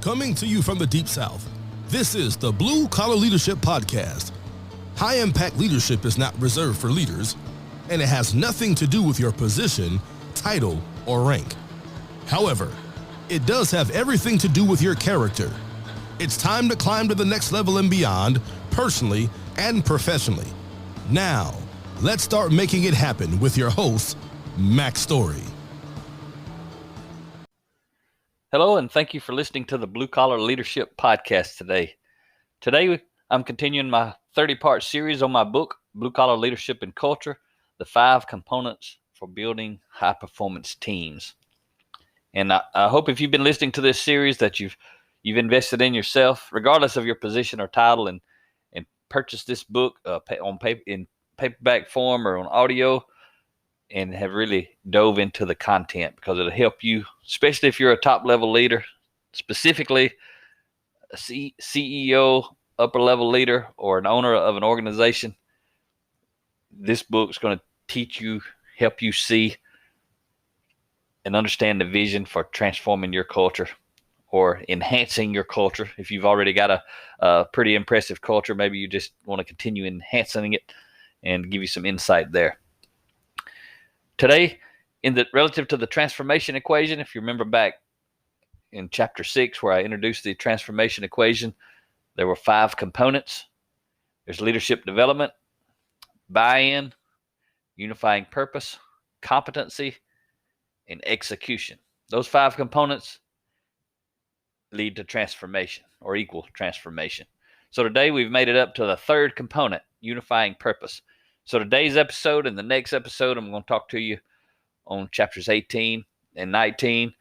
Coming to you from the Deep South, this is the Blue Collar Leadership Podcast. High-impact leadership is not reserved for leaders, and it has nothing to do with your position, title, or rank. However, it does have everything to do with your character. It's time to climb to the next level and beyond, personally and professionally. Now, let's start making it happen with your host, Mack Story. Hello, and thank you for listening to the Blue Collar Leadership Podcast today. Today, I'm continuing my 30-part series on my book, Blue Collar Leadership and Culture, the 5 components for building high-performance teams. And I hope if you've been listening to this series that you've invested in yourself, regardless of your position or title, and purchased this book in paperback form or on audio, and have really dove into the content, because it'll help you, especially if you're a top-level leader, specifically a CEO, upper-level leader, or an owner of an organization. This book's going to teach you, help you see and understand the vision for transforming your culture or enhancing your culture. If you've already got a pretty impressive culture, maybe you just want to continue enhancing it, and give you some insight there. Today, relative to the transformation equation, if you remember back in chapter 6 where I introduced the transformation equation, there were 5 components. There's leadership development, buy-in, unifying purpose, competency, and execution. Those 5 components lead to transformation or equal transformation. So today we've made it up to the 3rd component, unifying purpose. So today's episode and the next episode, I'm going to talk to you on chapters 18 and 19,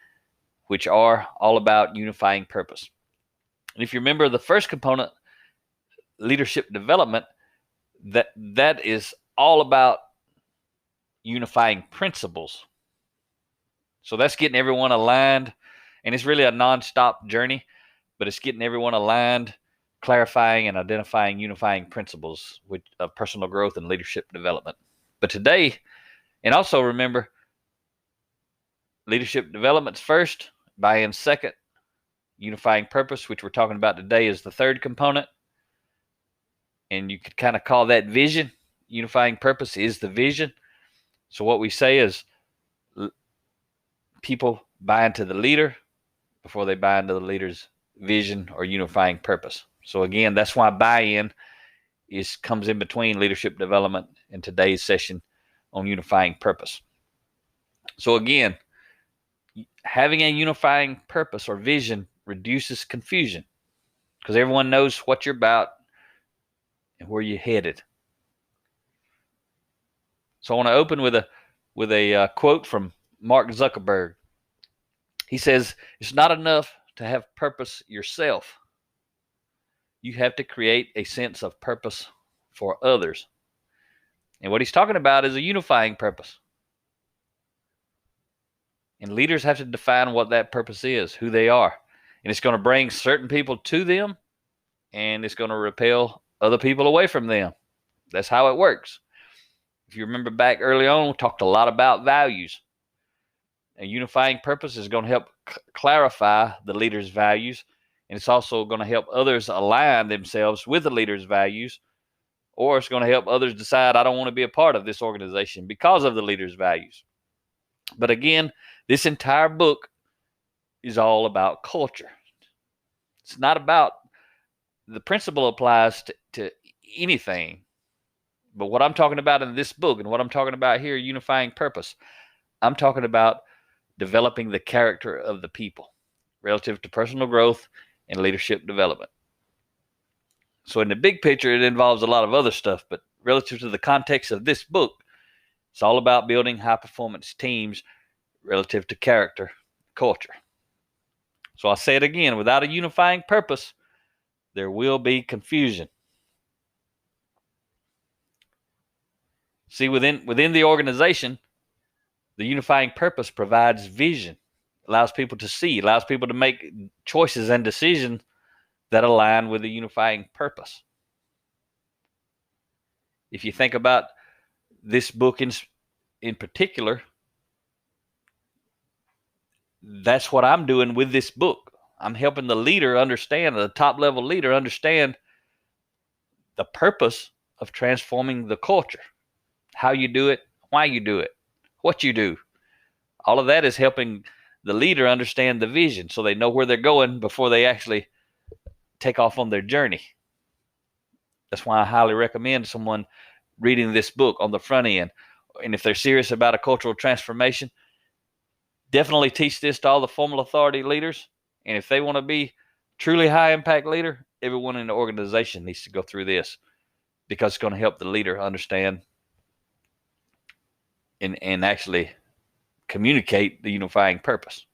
which are all about unifying purpose. And if you remember the first component, leadership development, that is all about unifying principles. So that's getting everyone aligned, and it's really a nonstop journey, but it's getting everyone aligned, clarifying and identifying unifying principles of personal growth and leadership development. But today, and also remember, leadership development's first, buy-in second, unifying purpose, which we're talking about today, is the 3rd component. And you could kind of call that vision. Unifying purpose is the vision. So what we say is people buy into the leader before they buy into the leader's vision or unifying purpose. So again, that's why buy-in comes in between leadership development and today's session on unifying purpose. So again, having a unifying purpose or vision reduces confusion, because everyone knows what you're about and where you're headed. So I want to open with a quote from Mark Zuckerberg. He says, "It's not enough to have purpose yourself. You have to create a sense of purpose for others." And what he's talking about is a unifying purpose. And leaders have to define what that purpose is, who they are. And it's going to bring certain people to them, and it's going to repel other people away from them. That's how it works. If you remember back early on, we talked a lot about values. A unifying purpose is going to help clarify the leader's values, and it's also going to help others align themselves with the leader's values, or it's going to help others decide, I don't want to be a part of this organization because of the leader's values. But again, this entire book is all about culture. It's not about, the principle applies to anything. But what I'm talking about in this book and what I'm talking about here, unifying purpose, I'm talking about developing the character of the people relative to personal growth and leadership development. So in the big picture, it involves a lot of other stuff, but relative to the context of this book, it's all about building high-performance teams relative to character, culture. So I'll say it again, without a unifying purpose, there will be confusion. See, within the organization, the unifying purpose provides vision, allows people to see, allows people to make choices and decisions that align with the unifying purpose. If you think about this book in particular, that's what I'm doing with this book. I'm helping the leader understand, the top level leader understand the purpose of transforming the culture, how you do it, why you do it, what you do. All of that is helping the leader understand the vision so they know where they're going before they actually take off on their journey. That's why I highly recommend someone reading this book on the front end. And if they're serious about a cultural transformation, definitely teach this to all the formal authority leaders. And if they want to be truly high impact leader, everyone in the organization needs to go through this, because it's going to help the leader understand and actually communicate the unifying purpose.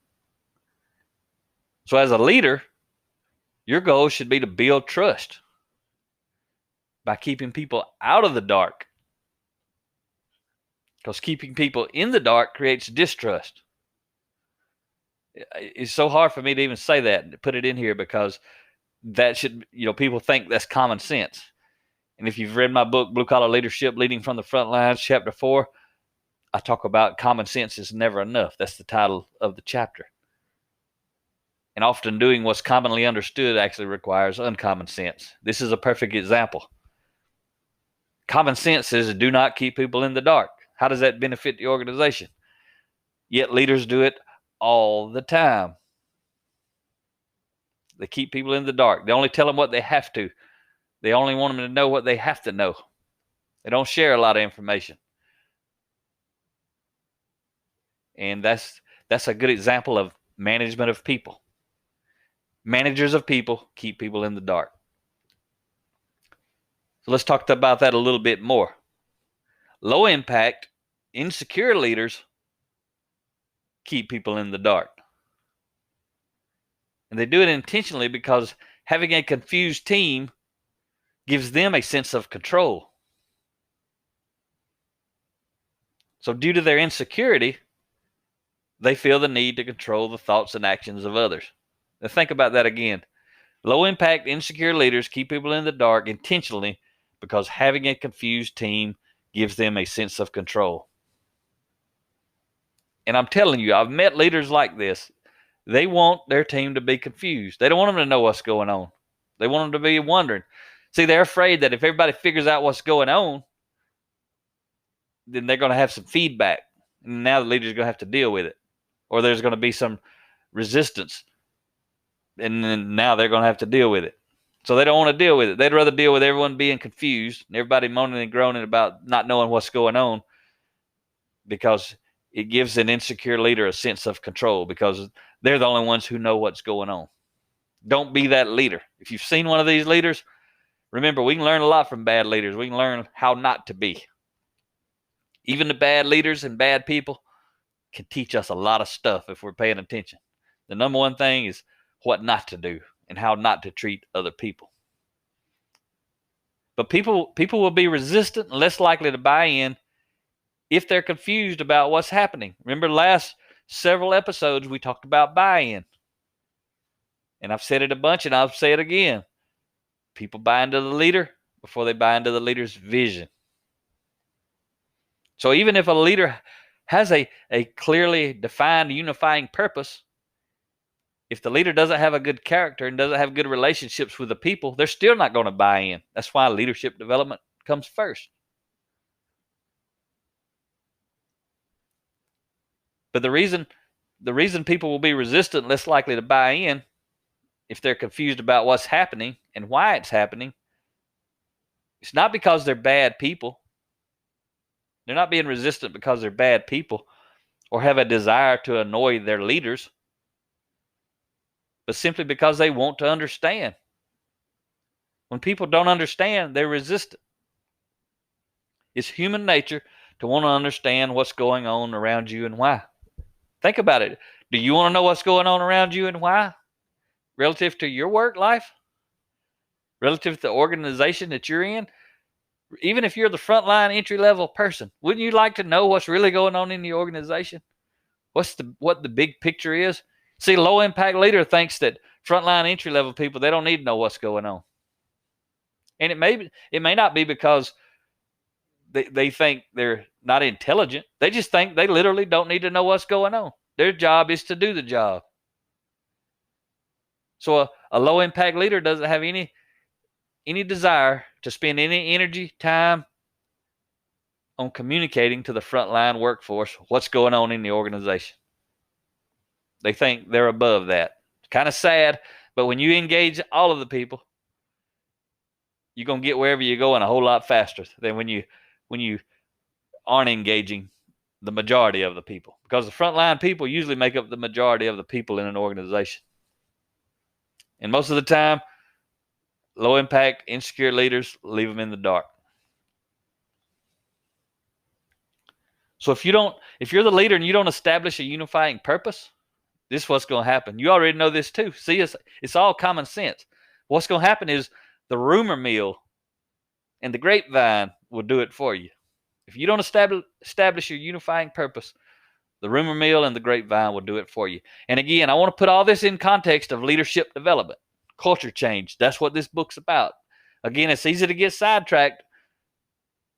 So as a leader, your goal should be to build trust by keeping people out of the dark, because keeping people in the dark creates distrust. It's so hard for me to even say that and put it in here, because that should, people think that's common sense. And if you've read my book, Blue Collar Leadership, Leading from the Front Lines, chapter 4, I talk about common sense is never enough. That's the title of the chapter. And often doing what's commonly understood actually requires uncommon sense. This is a perfect example. Common sense says do not keep people in the dark. How does that benefit the organization? Yet leaders do it all the time. They keep people in the dark. They only tell them what they have to. They only want them to know what they have to know. They don't share a lot of information. And that's a good example of management of people. Managers of people keep people in the dark. So let's talk about that a little bit more. Low impact, insecure leaders keep people in the dark. And they do it intentionally because having a confused team gives them a sense of control. So due to their insecurity, they feel the need to control the thoughts and actions of others. Now think about that again. Low impact, insecure leaders keep people in the dark intentionally because having a confused team gives them a sense of control. And I'm telling you, I've met leaders like this. They want their team to be confused. They don't want them to know what's going on. They want them to be wondering. See, they're afraid that if everybody figures out what's going on, then they're going to have some feedback. And now the leader's going to have to deal with it. Or there's going to be some resistance. And then now they're going to have to deal with it. So they don't want to deal with it. They'd rather deal with everyone being confused and everybody moaning and groaning about not knowing what's going on, because it gives an insecure leader a sense of control, because they're the only ones who know what's going on. Don't be that leader. If you've seen one of these leaders, remember, we can learn a lot from bad leaders. We can learn how not to be. Even the bad leaders and bad people can teach us a lot of stuff if we're paying attention. The number one thing is what not to do and how not to treat other people. But people will be resistant and less likely to buy in if they're confused about what's happening. Remember, last several episodes we talked about buy-in. And I've said it a bunch and I'll say it again. People buy into the leader before they buy into the leader's vision. So even if a leader has a clearly defined unifying purpose, if the leader doesn't have a good character and doesn't have good relationships with the people, they're still not going to buy in. That's why leadership development comes first. But the reason people will be resistant, less likely to buy in, if they're confused about what's happening and why it's happening, it's not because they're bad people. They're not being resistant because they're bad people or have a desire to annoy their leaders, but simply because they want to understand. When people don't understand, they're resistant. It's human nature to want to understand what's going on around you and why. Think about it. Do you want to know what's going on around you and why? Relative to your work life? Relative to the organization that you're in? Even if you're the frontline entry-level person, wouldn't you like to know what's really going on in the organization? What the big picture is? See, low-impact leader thinks that frontline entry-level people, they don't need to know what's going on. And it may not be because they think they're not intelligent. They just think they literally don't need to know what's going on. Their job is to do the job. So a low impact leader doesn't have any desire to spend any energy, time on communicating to the frontline workforce what's going on in the organization. They think they're above that. Kind of sad, but when you engage all of the people, you're going to get wherever you're going a whole lot faster than when you aren't engaging the majority of the people, because the frontline people usually make up the majority of the people in an organization. And most of the time, low impact, insecure leaders leave them in the dark. So if you're the leader and you don't establish a unifying purpose, this is what's going to happen. You already know this too. See, it's all common sense. What's going to happen is the rumor mill and the grapevine will do it for you. If you don't establish your unifying purpose, the rumor mill and the grapevine will do it for you. And again, I want to put all this in context of leadership development, culture change. That's what this book's about. Again, it's easy to get sidetracked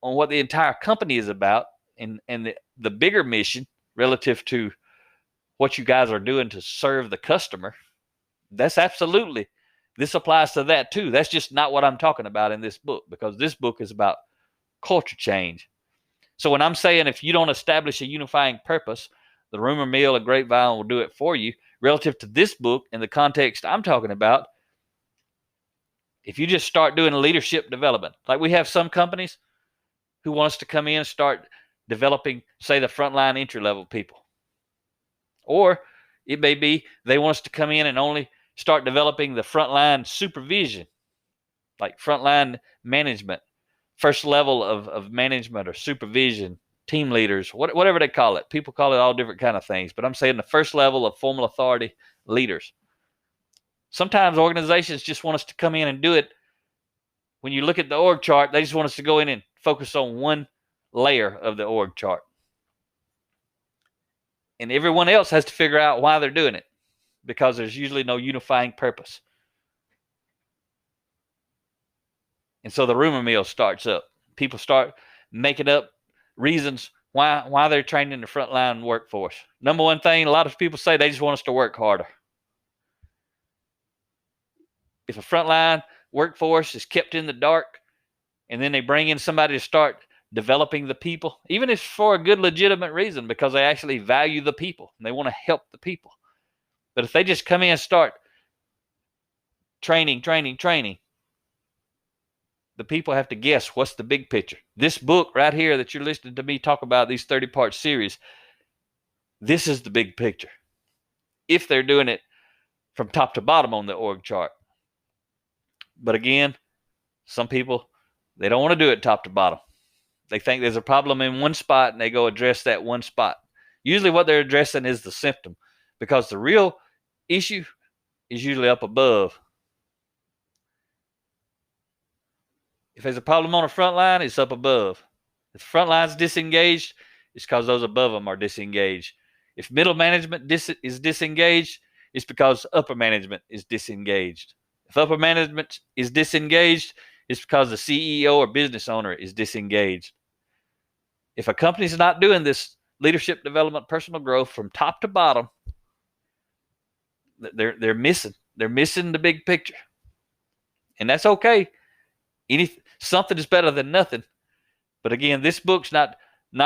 on what the entire company is about and the bigger mission relative to what you guys are doing to serve the customer. That's absolutely, this applies to that too. That's just not what I'm talking about in this book, because this book is about culture change. So when I'm saying if you don't establish a unifying purpose, the rumor mill and grapevine will do it for you, relative to this book in the context I'm talking about, if you just start doing leadership development, like we have some companies who want us to come in and start developing, say, the frontline entry-level people. Or it may be they want us to come in and only start developing the frontline supervision, like frontline management, first level of management or supervision, team leaders, whatever they call it. People call it all different kind of things, but I'm saying the first level of formal authority leaders. Sometimes organizations just want us to come in and do it. When you look at the org chart, they just want us to go in and focus on one layer of the org chart. And everyone else has to figure out why they're doing it, because there's usually no unifying purpose. And so the rumor mill starts up. People start making up reasons why they're training the frontline workforce. Number one thing, a lot of people say they just want us to work harder. If a frontline workforce is kept in the dark and then they bring in somebody to start developing the people, even if for a good legitimate reason, because they actually value the people and they want to help the people. But if they just come in and start training, the people have to guess what's the big picture. This book right here that you're listening to me talk about, these 30-part series, this is the big picture. If they're doing it from top to bottom on the org chart. But again, some people, they don't want to do it top to bottom. They think there's a problem in one spot and they go address that one spot. Usually what they're addressing is the symptom, because the real issue is usually up above. If there's a problem on the front line, it's up above. If the front line's disengaged, it's because those above them are disengaged. If middle management is disengaged, it's because upper management is disengaged. If upper management is disengaged, it's because the CEO or business owner is disengaged. If a company's not doing this leadership development, personal growth from top to bottom, they're missing the big picture. And that's okay. Something is better than nothing. But again, this book's not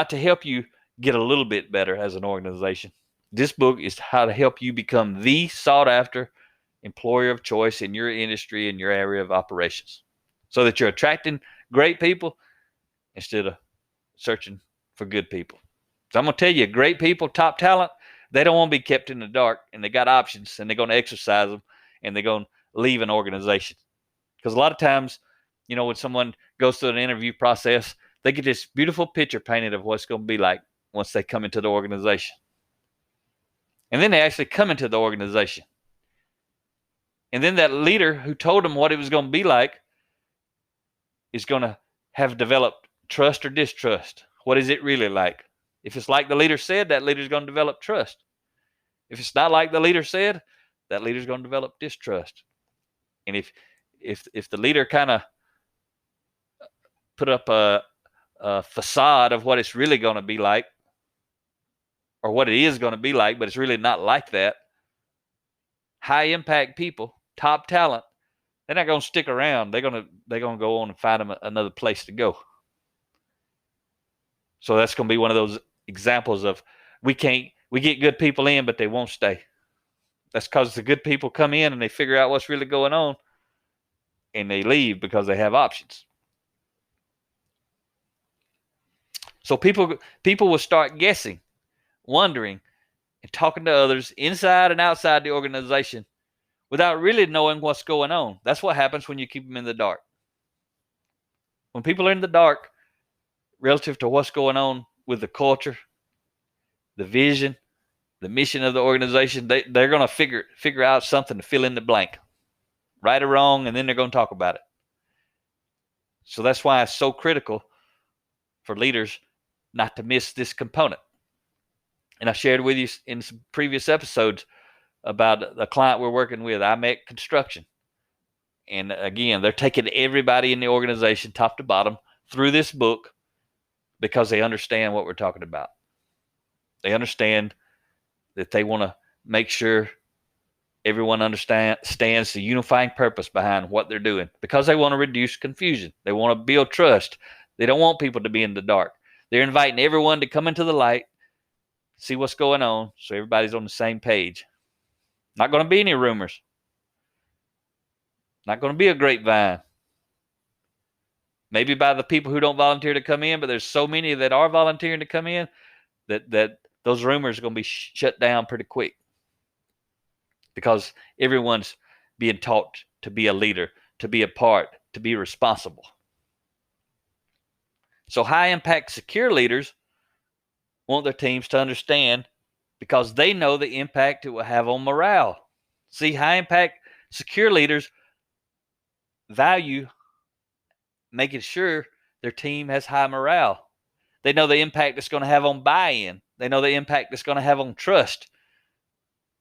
to help you get a little bit better as an organization. This book is how to help you become the sought after employer of choice in your industry, in your area of operations, so that you're attracting great people instead of searching for good people. So I'm going to tell you, great people, top talent, they don't want to be kept in the dark, and they got options, and they're going to exercise them, and they're going to leave an organization. Because a lot of times, when someone goes through an interview process, they get this beautiful picture painted of what's going to be like once they come into the organization. And then they actually come into the organization. And then that leader who told them what it was going to be like is going to have developed trust or distrust. What is it really like? If it's like the leader said, that leader's going to develop trust. If it's not like the leader said, that leader's going to develop distrust. And if the leader kind of put up a facade of what it's really going to be like, or what it is going to be like, but it's really not like that, high impact people top talent, they're not going to stick around. They're going to go on and find them another place to go. So that's going to be one of those examples of we get good people in, but they won't stay. That's because the good people come in and they figure out what's really going on, and they leave because they have options. So people will start guessing, wondering, and talking to others inside and outside the organization without really knowing what's going on. That's what happens when you keep them in the dark. When people are in the dark relative to what's going on with the culture, the vision, the mission of the organization, they're going to figure out something to fill in the blank, right or wrong, and then they're going to talk about it. So that's why it's so critical for leaders not to miss this component. And I shared with you in some previous episodes about a client we're working with, Mack Construction. And again, they're taking everybody in the organization, top to bottom, through this book because they understand what we're talking about. They understand that they want to make sure everyone understands the unifying purpose behind what they're doing, because they want to reduce confusion. They want to build trust. They don't want people to be in the dark. They're inviting everyone to come into the light, see what's going on, so everybody's on the same page. Not going to be any rumors. Not going to be a grapevine. Maybe by the people who don't volunteer to come in, but there's so many that are volunteering to come in that those rumors are going to be shut down pretty quick, because everyone's being taught to be a leader, to be a part, to be responsible. So high-impact, secure leaders want their teams to understand, because they know the impact it will have on morale. See, high-impact, secure leaders value making sure their team has high morale. They know the impact it's going to have on buy-in. They know the impact it's going to have on trust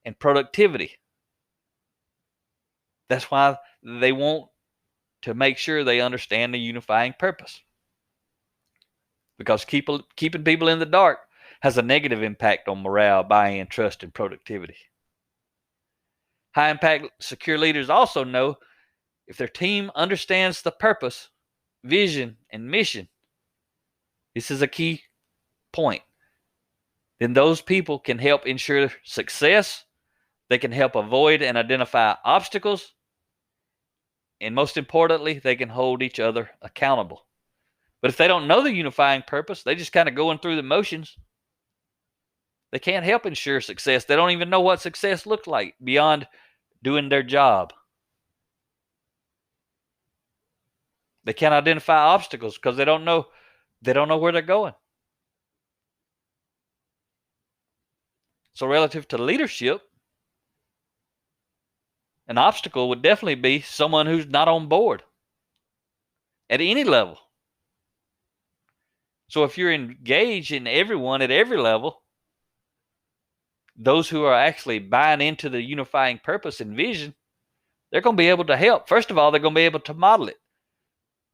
and productivity. That's why they want to make sure they understand the unifying purpose. Because keeping people in the dark has a negative impact on morale, buy-in, trust, and productivity. High-impact, secure leaders also know if their team understands the purpose, vision, and mission, this is a key point, then those people can help ensure success. They can help avoid and identify obstacles. And most importantly, they can hold each other accountable. But if they don't know the unifying purpose, they just kind of going through the motions. They can't help ensure success. They don't even know what success looks like beyond doing their job. They can't identify obstacles because they don't know where they're going. So relative to leadership, an obstacle would definitely be someone who's not on board at any level. So if you're engaged in everyone at every level, those who are actually buying into the unifying purpose and vision, they're going to be able to help. First of all, they're going to be able to model it.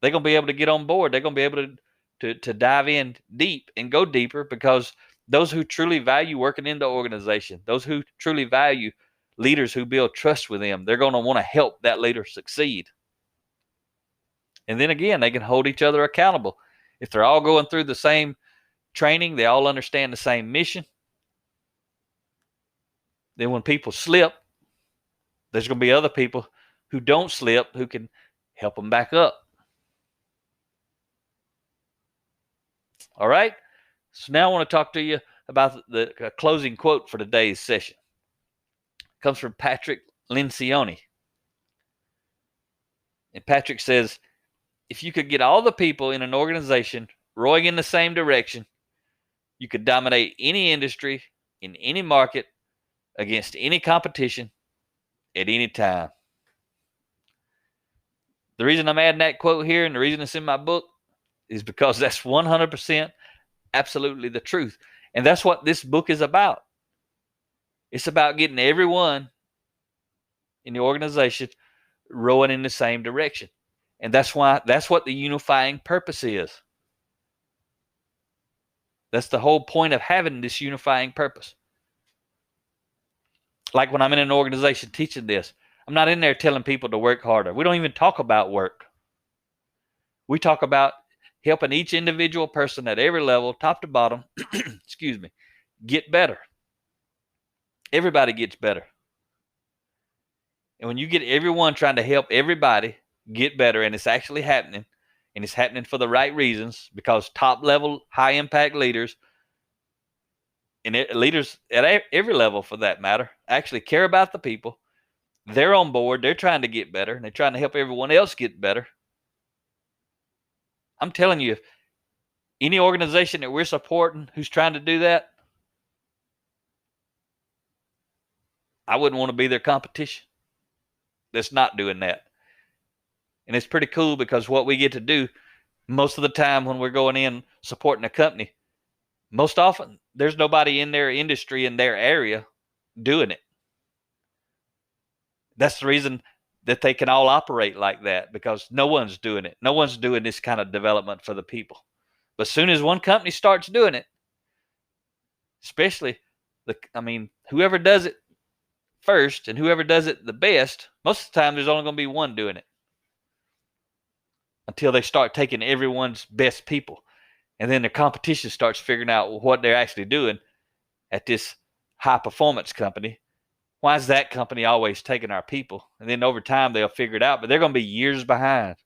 They're going to be able to get on board. They're going to be able to dive in deep and go deeper, because those who truly value working in the organization, those who truly value leaders who build trust with them, they're going to want to help that leader succeed. And then again, they can hold each other accountable. If they're all going through the same training, they all understand the same mission, then when people slip, there's going to be other people who don't slip who can help them back up. All right? So now I want to talk to you about the closing quote for today's session. It comes from Patrick Lencioni. And Patrick says, if you could get all the people in an organization rowing in the same direction, you could dominate any industry in any market against any competition at any time. The reason I'm adding that quote here, and the reason it's in my book, is because that's 100% absolutely the truth. And that's what this book is about. It's about getting everyone in the organization rowing in the same direction. And that's what the unifying purpose is. That's the whole point of having this unifying purpose. Like when I'm in an organization teaching this, I'm not in there telling people to work harder. We don't even talk about work. We talk about helping each individual person at every level, top to bottom, excuse me, get better. Everybody gets better. And when you get everyone trying to help everybody get better, and it's actually happening, and it's happening for the right reasons, because top level, high impact leaders, and leaders at every level for that matter, actually care about the people. They're on board. They're trying to get better, and they're trying to help everyone else get better. I'm telling you, if any organization that we're supporting who's trying to do that, I wouldn't want to be their competition that's not doing that. And it's pretty cool, because what we get to do most of the time when we're going in supporting a company, most often there's nobody in their industry, in their area, doing it. That's the reason that they can all operate like that, because no one's doing it. No one's doing this kind of development for the people. But as soon as one company starts doing it, especially whoever does it first and whoever does it the best, most of the time there's only going to be one doing it, until they start taking everyone's best people. And then the competition starts figuring out what they're actually doing at this high performance company. Why is that company always taking our people? And then over time they'll figure it out, but they're going to be years behind.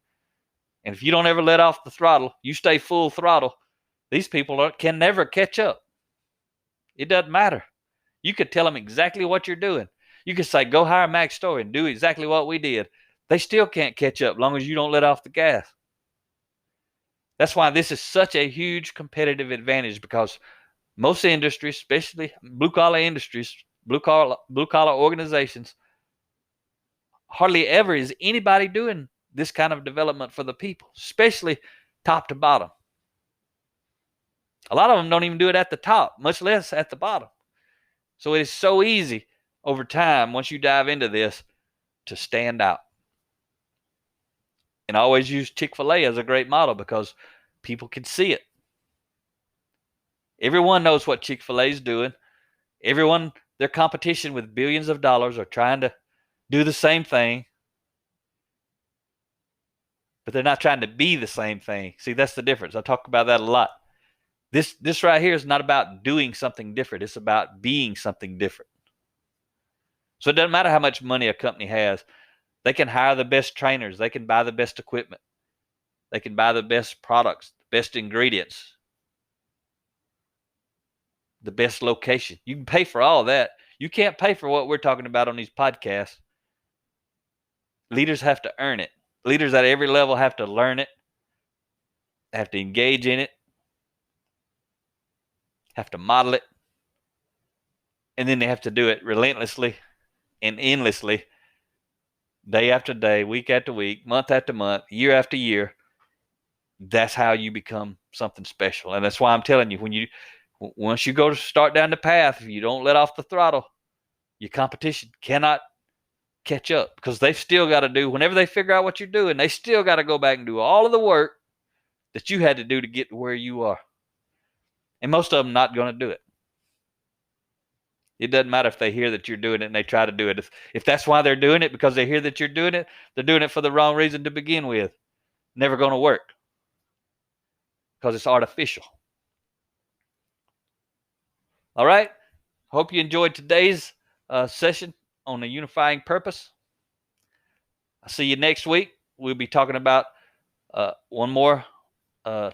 And if you don't ever let off the throttle, you stay full throttle, these people can never catch up. It doesn't matter. You could tell them exactly what you're doing. You could say, go hire Mack Story and do exactly what we did. They still can't catch up as long as you don't let off the gas. That's why this is such a huge competitive advantage, because most industries, especially blue-collar industries, blue-collar organizations, hardly ever is anybody doing this kind of development for the people, especially top to bottom. A lot of them don't even do it at the top, much less at the bottom. So it is so easy over time, once you dive into this, to stand out. And I always use Chick-fil-A as a great model, because people can see it. Everyone knows what Chick-fil-A is doing. Everyone, their competition with billions of dollars, are trying to do the same thing, but they're not trying to be the same thing. See, that's the difference. I talk about that a lot. This right here is not about doing something different. It's about being something different. So it doesn't matter how much money a company has. They can hire the best trainers. They can buy the best equipment. They can buy the best products, the best ingredients, the best location. You can pay for all that. You can't pay for what we're talking about on these podcasts. Leaders have to earn it. Leaders at every level have to learn it, have to engage in it, have to model it, and then they have to do it relentlessly and endlessly, day after day, week after week, month after month, year after year. That's how you become something special. And that's why I'm telling you, once you go to start down the path, if you don't let off the throttle, your competition cannot catch up, because they've still got to do, whenever they figure out what you're doing, they still got to go back and do all of the work that you had to do to get to where you are. And most of them not going to do it. It doesn't matter if they hear that you're doing it and they try to do it. If that's why they're doing it, because they hear that you're doing it, they're doing it for the wrong reason to begin with. Never going to work, because it's artificial. All right. Hope you enjoyed today's session on the Unifying Purpose. I'll see you next week. We'll be talking about one more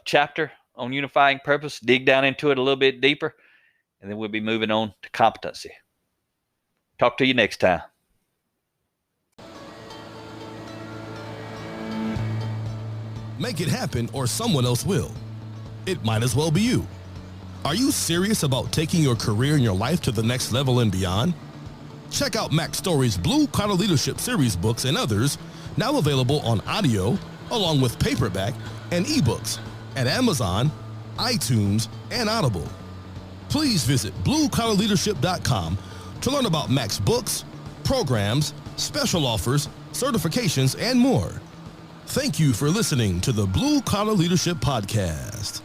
chapter on Unifying Purpose, dig down into it a little bit deeper, and then we'll be moving on to competency. Talk to you next time. Make it happen, or someone else will. It might as well be you. Are you serious about taking your career and your life to the next level and beyond? Check out Mack Story's Blue Collar Leadership series books and others, now available on audio, along with paperback and ebooks at Amazon, iTunes, and Audible. Please visit bluecollarleadership.com to learn about Mack's books, programs, special offers, certifications, and more. Thank you for listening to the Blue Collar Leadership Podcast.